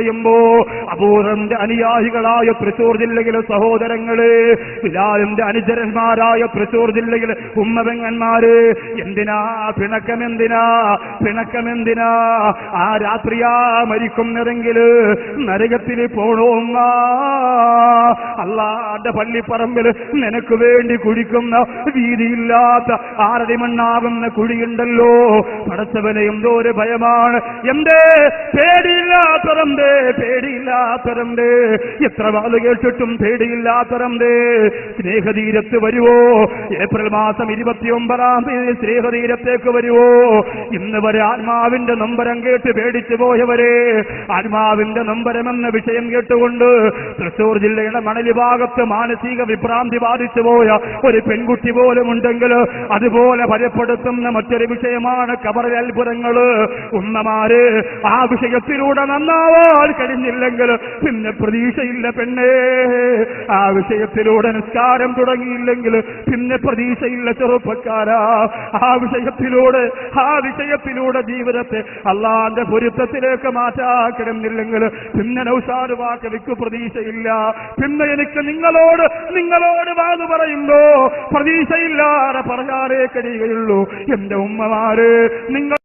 യുമ്പോ അബൂറിന്റെ അനുയായികളായ തൃശൂർ ജില്ലയിലെ സഹോദരങ്ങള്, ബിലാലിന്റെ അനുചരന്മാരായ തൃശൂർ ജില്ലയിലെ ഉമ്മപെങ്ങന്മാര്, എന്തിനാ പിണക്കമെന്തിനാ? ആ രാത്രിയാ മരിക്കുന്നതെങ്കില് നരകത്തിൽ പോണോമ്മ. അള്ളാന്റെ പള്ളിപ്പറമ്പിൽ നിനക്ക് വേണ്ടി കുഴിക്കുന്ന വീതിയില്ലാത്ത 6 മണ്ണാകുന്ന കുഴിയുണ്ടല്ലോ, പടച്ചവനെ എന്തോ ഒരു ഭയമാണ്. എന്തേ പേടിയില്ലാത്തറന്തേ, എത്ര വാല് കേട്ടിട്ടും പേടിയില്ലാത്തറന്തേ. സ്നേഹതീരത്ത് വരുവോ? ഏപ്രിൽ മാസം 29-ാം തീയതി സ്നേഹതീരത്തേക്ക് വരുവോ? ഇന്ന് വരെ ആത്മാവിന്റെ നൊമ്പരം കേട്ട് പേടിച്ചു പോയവരെ, ആത്മാവിന്റെ നൊമ്പരമെന്ന വിഷയം കേട്ടുകൊണ്ട് തൃശൂർ ജില്ലയുടെ മണലി ഭാഗത്ത് മാനസിക വിഭ്രാന്തി ബാധിച്ചു പോയ ഒരു പെൺകുട്ടി പോലും ഉണ്ടെങ്കിൽ അതുപോലെ ഭയപ്പെടുത്തുന്ന മറ്റൊരു വിഷയമാണ് ഖബറിലെ അത്ഭുതങ്ങള്. ഉമ്മമാര്, ആ വിഷയത്തിലൂടെ നന്നാവാൻ കഴിഞ്ഞില്ലെങ്കിൽ പിന്നെ പ്രതീക്ഷയില്ല പെണ്ണേ. ആ വിഷയത്തിലൂടെ നിസ്കാരം തുടങ്ങിയില്ലെങ്കിൽ പിന്നെ പ്രതീക്ഷയില്ല ചെറുപ്പക്കാരാ. ആ വിഷയത്തിലൂടെ ജീവിതത്തെ അള്ളാന്റെ പൊരുത്തത്തിലേക്ക് മാറ്റാക്കിടുന്നില്ലെങ്കിൽ പിന്നെ നൗസാദ് വാക്കവിക്ക് പ്രതീക്ഷയില്ല. പിന്നെ എനിക്ക് നിങ്ങളോട് വാത് പറയുമ്പോ പ്രതീക്ഷയില്ലാതെ പറയാനേ കഴിയുകയുള്ളൂ. എന്റെ ഉമ്മമാര്, നിങ്ങൾ